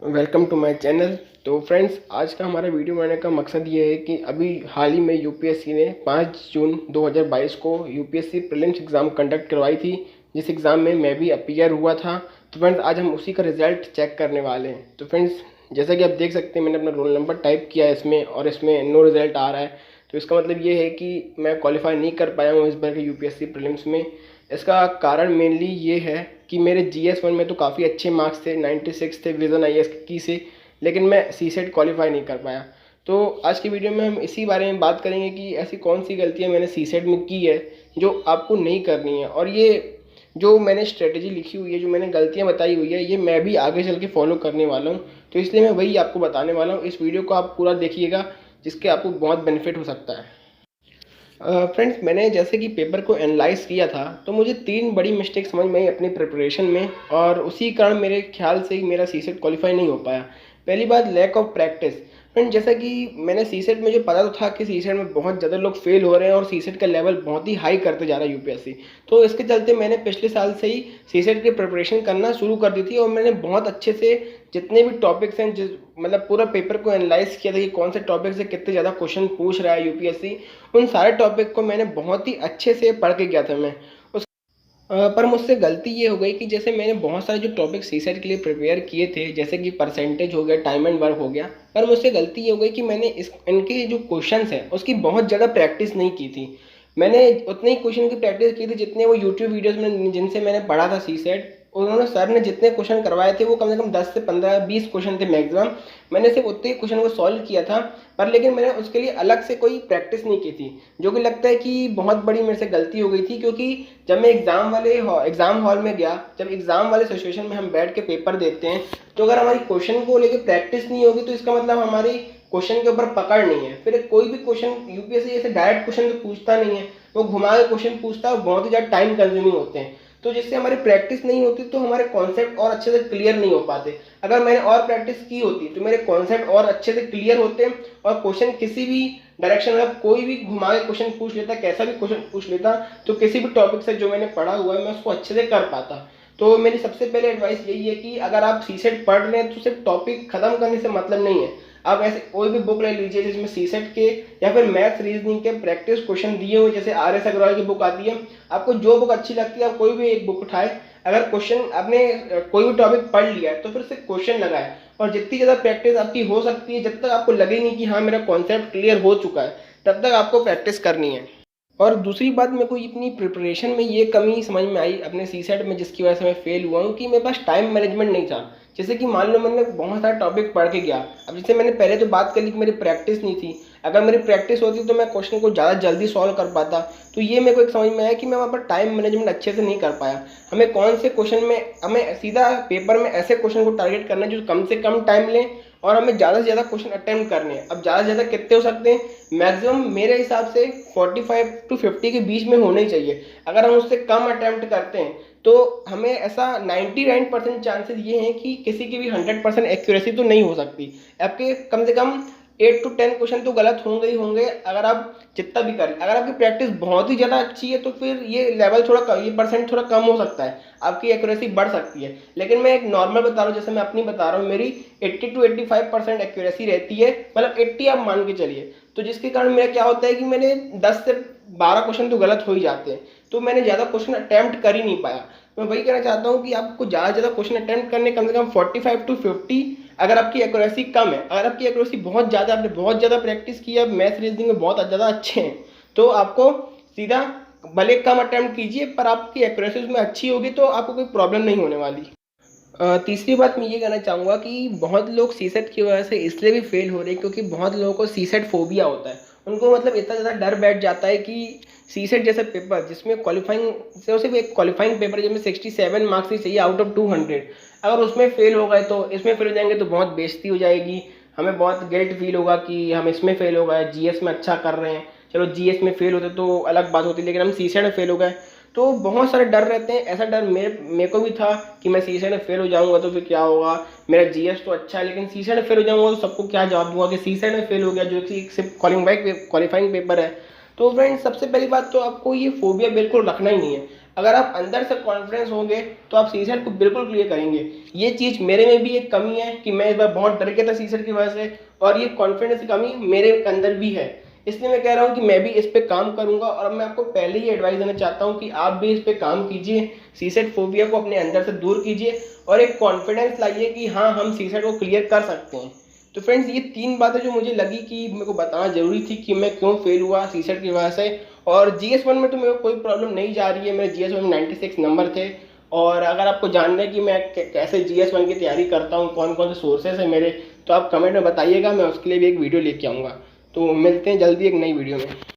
Welcome to my channel. तो friends, आज का हमारा वीडियो बनाने का मकसद ये है कि अभी हाल ही में यूपीएससी ने 5 जून 2022 को यूपीएससी प्रीलिम्स एग्ज़ाम कंडक्ट करवाई थी, जिस एग्ज़ाम में मैं भी अपीयर हुआ था। तो फ्रेंड्स, आज हम उसी का रिज़ल्ट चेक करने वाले हैं। तो फ्रेंड्स, जैसा कि आप देख सकते हैं, मैंने अपना रोल नंबर टाइप किया है इसमें और इसमें नो रिज़ल्ट आ रहा है। तो इसका मतलब ये है कि मैं क्वालिफाई नहीं कर पाया हूँ इस बार के यूपीएससी प्रीलिम्स में। इसका कारण मेनली ये है कि मेरे GS1 में तो काफ़ी अच्छे मार्क्स थे, 96 थे विजन IAS की से, लेकिन मैं CSET क्वालिफाई नहीं कर पाया। तो आज की वीडियो में हम इसी बारे में बात करेंगे कि ऐसी कौन सी गलतियां मैंने CSET में की है जो आपको नहीं करनी है, और ये जो मैंने स्ट्रेटजी लिखी हुई है, जो मैंने गलतियां बताई हुई है, ये मैं भी आगे चल के फॉलो करने वाला हूँ। तो इसलिए मैं वही आपको बताने वाला हूँ। इस वीडियो को आप पूरा देखिएगा, जिसके आपको बहुत बेनिफिट हो सकता है। फ्रेंड्स, मैंने जैसे कि पेपर को एनालाइज किया था, तो मुझे 3 बड़ी मिस्टेक समझ में आई अपनी प्रिपरेशन में, और उसी कारण मेरे ख्याल से ही मेरा CSET क्वालिफाई नहीं हो पाया। पहली बात, लैक ऑफ प्रैक्टिस। फ्रेंड, जैसा कि मैंने CSET, मुझे पता तो था कि CSET में बहुत ज़्यादा लोग फेल हो रहे हैं और CSET का लेवल बहुत ही हाई करते जा रहा है यूपीएससी। तो इसके चलते मैंने पिछले साल से ही CSET की प्रिपरेशन करना शुरू कर दी थी, और मैंने बहुत अच्छे से जितने भी टॉपिक्स हैं, जिस मतलब पूरा पेपर को एनालाइज किया था कि कौन से टॉपिक से कितने ज़्यादा क्वेश्चन पूछ रहा है यूपीएससी। उन सारे टॉपिक को मैंने बहुत ही अच्छे से पढ़ के गया था मैं। पर मुझसे गलती ये हो गई कि जैसे मैंने बहुत सारे जो टॉपिक CSET के लिए प्रिपेयर किए थे, जैसे कि परसेंटेज हो गया, टाइम एंड वर्क हो गया, पर मुझसे गलती ये हो गई कि मैंने इनके जो क्वेश्चंस हैं उसकी बहुत ज़्यादा प्रैक्टिस नहीं की थी। मैंने उतने ही क्वेश्चन की प्रैक्टिस की थी जितने वो यूट्यूब वीडियोज़ में जिनसे मैंने पढ़ा था CSET। उन्होंने सर ने जितने क्वेश्चन करवाए थे वो कम से कम 10 से 15-20 क्वेश्चन थे मैक्सिमम। मैंने सिर्फ उतने ही क्वेश्चन को सॉल्व किया था, पर लेकिन मैंने उसके लिए अलग से कोई प्रैक्टिस नहीं की थी, जो कि लगता है कि बहुत बड़ी मेरे से गलती हो गई थी। क्योंकि जब मैं एग्ज़ाम हॉल में गया, जब एग्ज़ाम वाले सिचुएशन में हम बैठ के पेपर देते हैं, तो अगर हमारी क्वेश्चन को लेकर प्रैक्टिस नहीं होगी तो इसका मतलब हमारी क्वेश्चन के ऊपर पकड़ नहीं है। फिर कोई भी क्वेश्चन यूपीएससी ऐसे डायरेक्ट क्वेश्चन तो पूछता नहीं है, वो घुमा के क्वेश्चन पूछता है, बहुत ही ज़्यादा टाइम कंज्यूमिंग होते हैं। तो जिससे हमारी प्रैक्टिस नहीं होती तो हमारे कॉन्सेप्ट और अच्छे से क्लियर नहीं हो पाते। अगर मैंने और प्रैक्टिस की होती तो मेरे कॉन्सेप्ट और अच्छे से क्लियर होते, और क्वेश्चन किसी भी डायरेक्शन में कोई भी घुमा के क्वेश्चन पूछ लेता, कैसा भी क्वेश्चन पूछ लेता, तो किसी भी टॉपिक से जो मैंने पढ़ा हुआ है मैं उसको अच्छे से कर पाता। तो मेरी सबसे पहले एडवाइस यही है कि अगर आप CSET पढ़ रहे हैं तो सिर्फ टॉपिक खत्म करने से मतलब नहीं है। आप ऐसे कोई भी बुक ले लीजिए जिसमें CSET के या फिर मैथ्स रीजनिंग के प्रैक्टिस क्वेश्चन दिए हुए, जैसे RS अग्रवाल की बुक आती है। आपको जो बुक अच्छी लगती है आप कोई भी एक बुक उठाए, अगर क्वेश्चन आपने कोई भी टॉपिक पढ़ लिया है तो फिर से क्वेश्चन लगाए, और जितनी ज़्यादा प्रैक्टिस आपकी हो सकती है, जब तक आपको लगे नहीं कि हाँ मेरा कॉन्सेप्ट क्लियर हो चुका है, तब तक आपको प्रैक्टिस करनी है। और दूसरी बात, मेरे को अपनी प्रिपरेशन में ये कमी समझ में आई अपने CSET में, जिसकी वजह से मैं फेल हुआ हूँ, कि मेरे पास टाइम मैनेजमेंट नहीं था। जैसे कि मान लो मैंने बहुत सारे टॉपिक पढ़ के गया, अब जैसे मैंने पहले तो बात कर ली कि मेरी प्रैक्टिस नहीं थी। अगर मेरी प्रैक्टिस होती तो मैं क्वेश्चन को ज़्यादा जल्दी सॉल्व कर पाता। तो ये मेरे को एक समझ में आया कि मैं वहाँ पर टाइम मैनेजमेंट अच्छे से नहीं कर पाया। हमें कौन से क्वेश्चन में, हमें सीधा पेपर में ऐसे क्वेश्चन को टारगेट करना है जो कम से कम टाइम लें, और हमें ज़्यादा से ज़्यादा क्वेश्चन अटेम्प्ट करने हैं। अब ज़्यादा से ज़्यादा कितने हो सकते हैं, मैक्सिमम मेरे हिसाब से 45 to 50 के बीच में होने ही चाहिए। अगर हम उससे कम अटेम्प्ट करते हैं तो हमें ऐसा 99% चांसेस ये हैं कि किसी की भी 100% एक्यूरेसी तो नहीं हो सकती। आपके कम से कम 8 to 10 क्वेश्चन तो गलत होंगे ही होंगे, अगर आप जितना भी करें। अगर आपकी प्रैक्टिस बहुत ही ज़्यादा अच्छी है तो फिर ये लेवल थोड़ा कम, ये परसेंट थोड़ा कम हो सकता है, आपकी एक्यूरेसी बढ़ सकती है। लेकिन मैं एक नॉर्मल बता रहा हूँ, जैसे मैं अपनी बता रहा हूँ, मेरी 80 to 85% एक्यूरेसी रहती है, मतलब 80 आप मान के चलिए। तो जिसके कारण मेरा क्या होता है कि मैंने 10 से 12 क्वेश्चन तो गलत हो ही जाते हैं, तो मैंने ज़्यादा क्वेश्चन अटैम्प्ट कर ही नहीं पाया। मैं वही कहना चाहता हूँ कि आपको ज़्यादा से ज़्यादा क्वेश्चन अटैम्प्ट करने, कम से कम 45 to 50। अगर आपकी एक्यूरेसी कम है, अगर आपकी एक्यूरेसी बहुत ज़्यादा, आपने बहुत ज़्यादा प्रैक्टिस की है, मैथ रीजनिंग में बहुत ज़्यादा अच्छे हैं, तो आपको सीधा भले कम अटैम्प्ट कीजिए, पर आपकी एक्यूरेसी उसमें अच्छी होगी तो आपको कोई प्रॉब्लम नहीं होने वाली। तीसरी बात मैं ये कहना चाहूँगा कि बहुत लोग CSET की वजह से इसलिए भी फेल हो रहे हैं क्योंकि बहुत लोगों को CSET फोबिया होता है। उनको मतलब इतना ज़्यादा डर बैठ जाता है कि CSET जैसा पेपर, जिसमें क्वालिफाइंग से सिर्फ एक क्वालिफाइंग पेपर जिसमें 67 मार्क्स ही चाहिए आउट ऑफ 200, अगर उसमें फेल हो गए तो इसमें फेल हो जाएंगे तो बहुत बेइज्जती हो जाएगी, हमें बहुत गिल्ट फील होगा कि हम इसमें फेल हो गए, GS में अच्छा कर रहे हैं। चलो GS में फेल होते तो अलग बात होती, लेकिन हम CSET में फेल हो गए, तो बहुत सारे डर रहते हैं। ऐसा डर मेरे को भी था कि मैं CSET में फेल हो जाऊंगा तो फिर क्या होगा, मेरा GS तो अच्छा है लेकिन CSET में फेल हो जाऊंगा तो सबको क्या जवाब दूंगा कि CSET में फेल हो गया, जो कि सिर्फ क्वालिफाइंग पेपर है। तो फ्रेंड्स, सबसे पहली बात तो आपको ये फोबिया बिल्कुल रखना ही नहीं है। अगर आप अंदर से कॉन्फिडेंस होंगे तो आप सीसेट को बिल्कुल क्लियर करेंगे। ये चीज़ मेरे में भी एक कमी है कि मैं इस बार बहुत डर गया था सीसेट की वजह से, और ये कॉन्फिडेंस की कमी मेरे अंदर भी है। इसलिए मैं कह रहा हूँ कि मैं भी इस पे काम करूंगा, और मैं आपको पहले ही एडवाइस देना चाहता हूँ कि आप भी इस पे काम कीजिए, सीसेट फोबिया को अपने अंदर से दूर कीजिए और एक कॉन्फिडेंस लाइए कि हाँ, हम सीसेट को क्लियर कर सकते हैं। तो फ्रेंड्स, ये 3 बातें जो मुझे लगी कि मेरे को बताना ज़रूरी थी कि मैं क्यों फेल हुआ सीसेट की वजह से। और जीएस 1 में तो मेरे को कोई प्रॉब्लम नहीं जा रही है, मेरे जीएस 1 में 96 नंबर थे। और अगर आपको जानना है कि मैं कैसे जीएस 1 की तैयारी करता हूँ, कौन कौन से सोर्सेस हैं मेरे, तो आप कमेंट में बताइएगा, मैं उसके लिए भी एक वीडियो लेके आऊँगा। तो मिलते हैं जल्दी एक नई वीडियो में।